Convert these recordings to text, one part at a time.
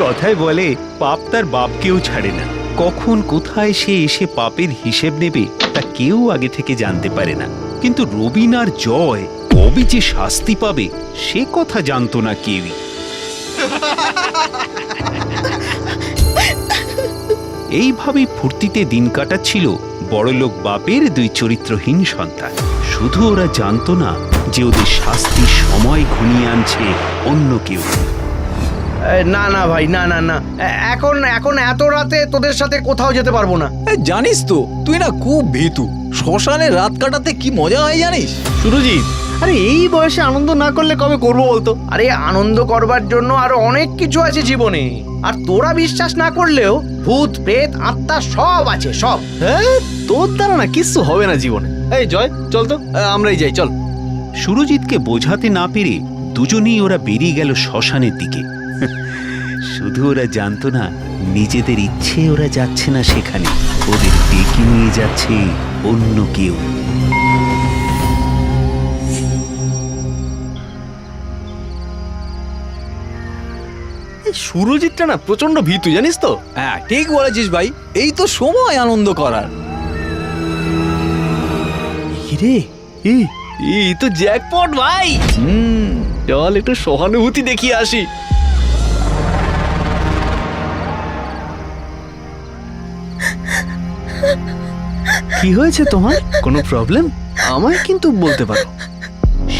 কথায় বলে পাপ তার বাপকেও ছাড়ে না। কখন কোথায় সে এসে পাপের হিসেব নেবে তা কেউ আগে থেকে জানতে পারে না। কিন্তু রবিন আর জয় কবে যে শাস্তি পাবে সে কথা জানতো না কেউই। এইভাবেই ফুর্তিতে দিন কাটাচ্ছিল বড়লোক বাপের দুই চরিত্রহীন সন্তান। শুধু ওরা জানতো না যে ওদের শাস্তির সময় ঘনিয়ে আনছে অন্য কেউ। না না ভাই, না না না, এখন এখন এত রাতে তোদের সাথে কোথাও যেতে পারবো না। জানিস তো তুই না খুব ভীতু। শ্মশানে রাত কাটাতে কি মজা হয় জানিস? সুরজিৎ, আরে এই বয়সে আনন্দ না করলে কবে করবো বলতো? আরে আনন্দ করবার জন্য আরো অনেক কিছু আছে জীবনে। আর তোরা বিশ্বাস না করলেও ভূত প্রেত আত্মা সব আছে, সব। হ্যাঁ, তোর দ্বারা না কিছু হবে না জীবনে। এই জয়, চল তো, আমরাই যাই, চল। সুরজিৎকে বোঝাতে না পেরে দুজনেই ওরা বেরিয়ে গেল শ্মশানের দিকে। শুধু ওরা জানতো না নিজেদের ইচ্ছে ওরা যাচ্ছে না সেখানে, ওদের ডেকে নিয়ে যাচ্ছে অন্য কেউ। সুরজিৎটা না প্রচন্ড ভীতু, জানিস তো? হ্যাঁ ঠিক বলেছিস ভাই, এই তো সময় আনন্দ করার। রে, এই তো জ্যাকপট ভাই। চল একটু সহানুভূতি দেখিয়ে আসি। কি হয়েছে তোমার? কোনো প্রবলেম? আমায় কিন্তু বলতে পারো।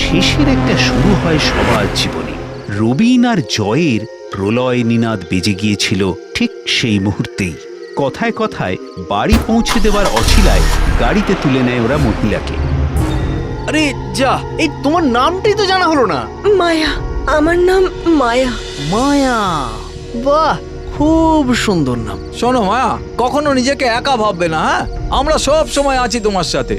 শেষের একটা শুরু হয় সবার জীবনে। রবিন আর জয়ের প্রলয় নিনাদ বেজে গিয়েছিল ঠিক সেই মুহূর্তেই। কথায় কথায় বাড়ি পৌঁছে দেওয়ার অছিলায় গাড়িতে তুলে নেয় ওরা মহিলাকে। আরে যা, এই তোমার নামটাই তো জানা হলো না। মায়া, আমার নাম মায়া। মায়া, বাহ, খুব সুন্দর নাম। শোনো মায়া, কখনো নিজেকে একা ভাববে না। হ্যাঁ, আমরা সব সময় আছি তোমার সাথে।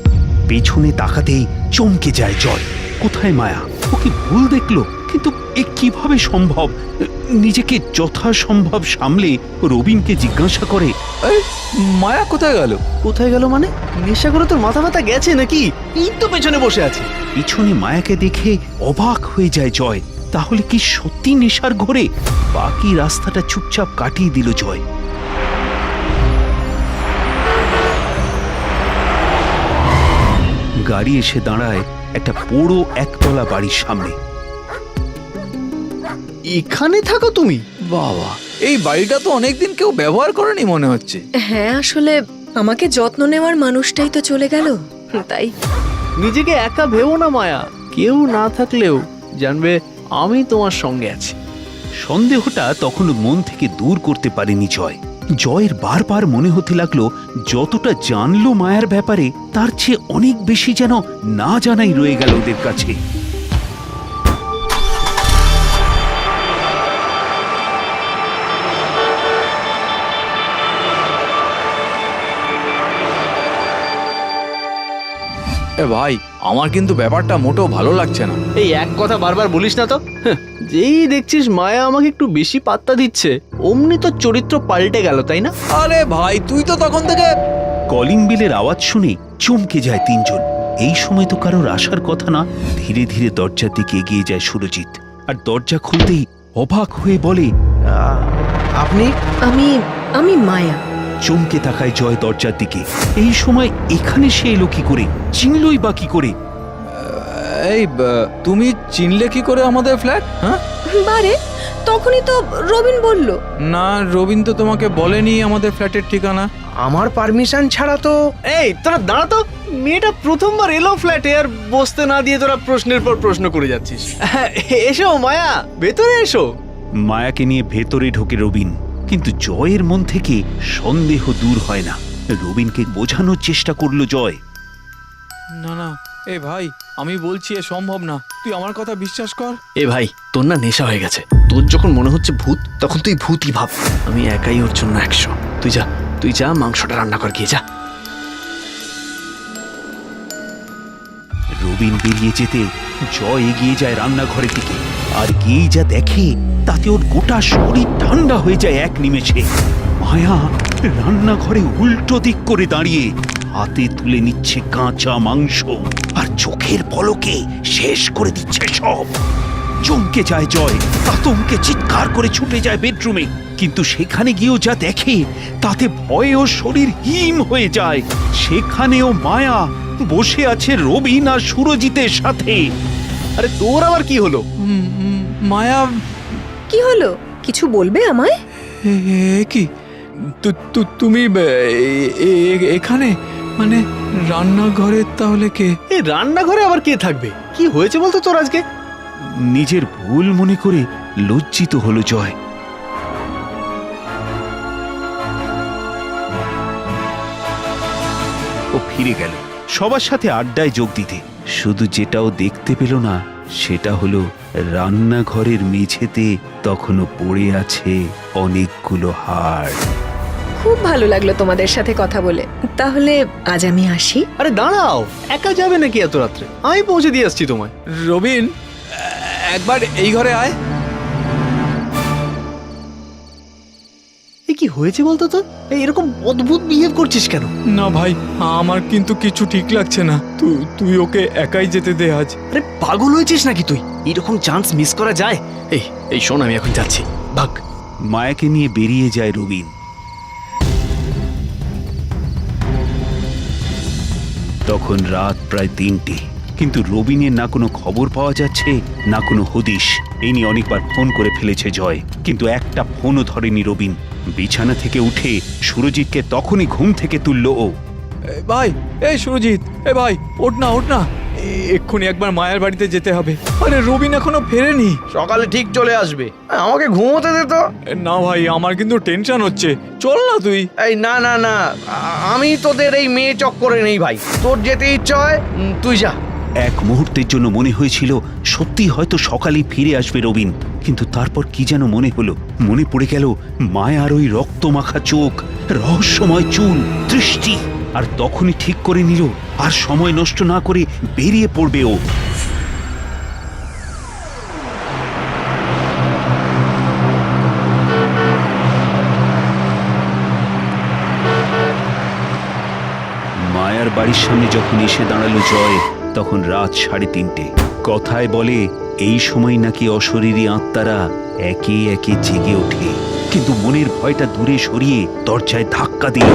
পেছনে তাকাতেই চমকে যায় জয়। কোথায় মায়া? ও কি ভুল দেখলো? কিন্তু এ কিভাবে সম্ভব? নিজেকে যথাসম্ভব সামলে রবিনকে জিজ্ঞাসা করে, মায়া কোথায় গেল? কোথায় গেল মানে? নেশা করে তোর মাথা ব্যথা গেছে নাকি? এই তো পেছনে বসে আছে। পিছনে মায়াকে দেখে অবাক হয়ে যায় জয়। তাহলে কি সত্যি নেশার ঘোরে? বাকি রাস্তাটা চুপচাপ কাটিয়ে দিল জয়। গাড়ি এসে দাঁড়ায় একটা পোড়ো একতলা বাড়ির সামনে। এখানে থাকো তুমি? বাবা, এই বাড়িটা তো অনেকদিন কেউ ব্যবহার করেনি মনে হচ্ছে। হ্যাঁ, আসলে আমাকে যত্ন নেওয়ার মানুষটাই তো চলে গেল, তাই। নিজেকে একা ভেবো না মায়া। কেউ না থাকলেও জানবে আমি তোমার সঙ্গে আছি। সন্দেহটা তখন মন থেকে দূর করতে পারেনি জয়। জয়ের বারবার মনে হতে লাগলো যতটা জানলো মায়ার ব্যাপারে তার চেয়ে অনেক বেশি যেন না জানাই রয়ে গেল ওদের কাছে। ভাই, আমার কিন্তু ব্যাপারটা মোটেও ভালো লাগছে না। এই এক কথা বারবার বলিস না তো। যেই দেখছিস মায়া আমাকে একটু বেশি পাত্তা দিচ্ছে, অমনি তো চরিত্র পাল্টে গেল, তাই না? আরে ভাই, তুই তো তখন থেকে। কলিং বেলের আওয়াজ শুনে চমকে যায় তিনজন। এই সময় তো কারোর আসার কথা না। ধীরে ধীরে দরজার দিকে এগিয়ে যায় সুরজিৎ, আর দরজা খুলতেই অবাক হয়ে বলে, আপনি? আমি মায়া। চমকে তাকায় জয় দরজার দিকে। এই সময় এখানে সে এলো কি করে? চিনলই বা কি করে? এই তুমি চিনলে কি করে আমাদের ফ্ল্যাট? হ্যাঁ, বারে তখনই তো রবিন বলল। না, রবিন তো তোমাকে বলেনি আমাদের ফ্ল্যাটের ঠিকানা। আমার পারমিশন ছাড়া তো। এই তোরা দাঁড়া তো, মেয়েটা প্রথমবার এলো ফ্ল্যাটে আর বসতে না দিয়ে তোরা প্রশ্নের পর প্রশ্ন করে যাচ্ছিস। এসো মায়া, ভেতরে এসো। মায়াকে নিয়ে ভেতরে ঢোকে রবিন, কিন্তু জয়ের মন থেকে সন্দেহ দূর হয় না। রবিনকে বোঝানোর চেষ্টা করলো জয়। না না, এ ভাই, আমি বলছি এ সম্ভব না। তুই আমার কথা বিশ্বাস কর। এ ভাই, তোর না নেশা হয়ে গেছে। তোর যখন মনে হচ্ছে ভূত, তখন তুই ভূতই ভাব। আমি একাই ওর জন্য 100। তুই যা মাংসটা রান্না কর গিয়ে, যা। রবিন বেরিয়ে যেতে জয় এগিয়ে যায় রান্নাঘরের দিকে, আর গিয়েই যা দেখে তাতে ওর গোটা শরীর ঠান্ডা হয়ে যায় এক নিমেষে। মায়া রান্নাঘরে উল্টো দিক করে দাঁড়িয়ে হাতে তুলে নিচ্ছে কাঁচা মাংস, আর চোখের পলকে শেষ করে দিচ্ছে সব। চমকে যায় জয়, আতঙ্কে চিৎকার করে ছুটে যায় বেডরুমে। কিন্তু সেখানে গিয়েও যা দেখে তাতে ভয়ে ওর শরীর হিম হয়ে যায়। সেখানেও মায়া বসে আছে রবিন আর সুরজিতের সাথে। আরে তোর আবার কি হলো? মায়া, কি হলো? কিছু বলবে আমায়? কি তুমি এখানে, মানে রান্নাঘরে? তাহলে কে? এই রান্নাঘরে আবার কে থাকবে? কি হয়েছে বলতো তোর আজকে? নিজের ভুল মনে করে লজ্জিত হলো জয়। ও ফিরে গেল সবার সাথে আড্ডায় যোগ দিতে। শুধু যেটাও দেখতে পেল না সেটা হলো রান্নাঘরের মেঝেতে তখনও পড়ে আছে অনেকগুলো হাড়। খুব ভালো লাগলো তোমাদের সাথে কথা বলে। তাহলে আজ আমি আসি। আরে দাঁড়াও, একা যাবে নাকি এত রাত্রে? আমি পৌঁছে দিয়ে আসছি তোমায়। রবিন, একবার এই ঘরে আয়। এ কি হয়েছে বলতো তোর? এই এরকম অদ্ভুত বিহেভ করছিস কেন? না ভাই, আমার কিন্তু কিছু ঠিক লাগছে না। তুই ওকে একাই যেতে দে আজ। আরে পাগল হয়েছিস নাকি তুই? এরকম চান্স মিস করা যায়? এই শোন, আমি এখন যাচ্ছি, ভাগ। মায়াকে নিয়ে বেরিয়ে যায় রবিন। তখন রাত প্রায় 3টে, কিন্তু রবিনের না কোনো খবর পাওয়া যাচ্ছে না কোনো হদিশ। এই নিয়ে অনেকবার ফোন করে ফেলেছে জয়, কিন্তু একটা ফোনও ধরেনি রবিন। বিছানা থেকে উঠে সুরজিৎকে তখনই ঘুম থেকে তুলল ও। ভাই, এই সুরজিৎ, ভাই ওঠ না, ওঠ না, এক্ষুনি একবার মায়ের বাড়িতে যেতে হবে। আরে রবিন এখনো ফেরেনি। সকালে ঠিক চলে আসবে, আমাকে ঘুমোতে দে তো। না ভাই, আমার কিন্তু টেনশন হচ্ছে। চল না তুই। এই না না না, আমি তোদের এই মেয়ে চক্করে নেই ভাই। তোর যেতে ইচ্ছা হয় তুই যা। এক মুহূর্তের জন্য মনে হয়েছিল সত্যি হয়তো সকালেই ফিরে আসবে রবিন, কিন্তু তারপর কি যেন মনে হলো। মনে পড়ে গেল মায়ার ওই রক্তমাখা চোখ, রহস্যময় চুল, দৃষ্টি। আর তখনই ঠিক করে নিল আর সময় নষ্ট না করে বেরিয়ে পড়বে ও। মায়ার বাড়ির সামনে যখন এসে দাঁড়ালো জয়, তখন রাত 3:30। কথায় বলে এই সময় নাকি অশরীরী আত্মারা একে একে জেগে ওঠে। কিন্তু মনের ভয়টা দূরে সরিয়ে দরজায় ধাক্কা দিল।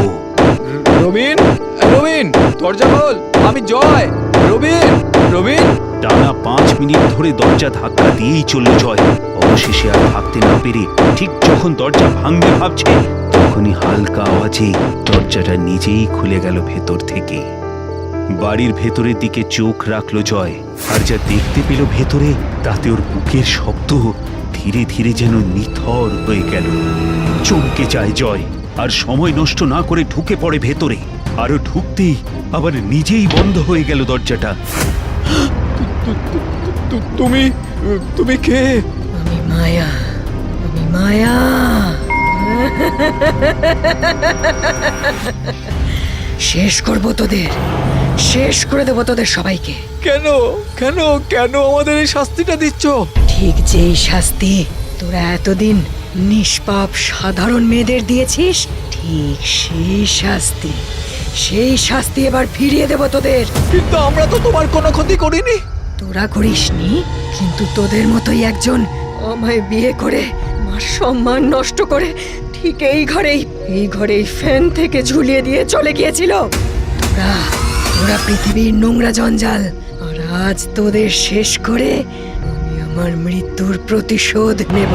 রবিন, রবিন, দরজা খোল, আমি জয়। রবিন, রবিন। টানা 5 মিনিট ধরে দরজা ধাক্কা দিয়েই চলল জয়। অবশেষে আর ভাবতে না পেরে ঠিক যখন দরজা ভাঙবে ভাবছে, তখনই হালকা আওয়াজে দরজাটা নিজেই খুলে গেল ভেতর থেকে। বাড়ির ভেতরের দিকে চোখ রাখলো জয়, আর যা দেখতে পেল ভেতরে তাতে ওর বুকের শব্দ ধীরে ধীরে যেন নিথর হয়ে গেল। চমকে যায় জয়, আর সময় নষ্ট না করে ঢুকে পড়ে ভেতরে। আরো ঢুকতেই আবার নিজেই বন্ধ হয়ে গেল দরজাটা। তুমি তুমি কে? আমি মায়া, আমি মায়া। শেষ করব তোদের, শেষ করে দেবো তোদের সবাইকে। কেন কেন কেন আমাদের এই শাস্তিটা দিচ্ছ? ঠিক যেই শাস্তি তোরা এতদিন নিষ্পাপ সাধারণ মেয়েদের দিয়েছিস, ঠিক সেই শাস্তি এবার ফিরিয়ে দেব তোদের। কিন্তু আমরা তো তোমার কোনো ক্ষতি করিনি। তোরা করিসনি, কিন্তু তোদের মতোই একজন আমায় বিয়ে করে আমার সম্মান নষ্ট করে ঠিক এই ঘরেই ফ্যান থেকে ঝুলিয়ে দিয়ে চলে গিয়েছিল। তোরা পৃথিবীর নোংরা জঞ্জাল। আর আজ তোদের শেষ করে আমি আমার মৃত্যুর প্রতিশোধ নেব।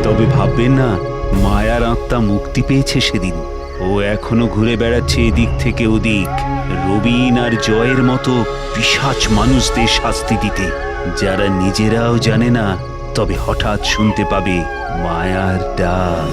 তবে ভাববেন না, মায়ার আত্মা মুক্তি পেয়েছে সেদিন। ও এখনো ঘুরে বেড়াচ্ছে এদিক থেকে ওদিক, রবিন আর জয়ের মতো পিশাচ মানুষদের শাস্তি দিতে, যারা নিজেরাও জানে না, তবে হঠাৎ শুনতে পাবে মায়ার ডাক।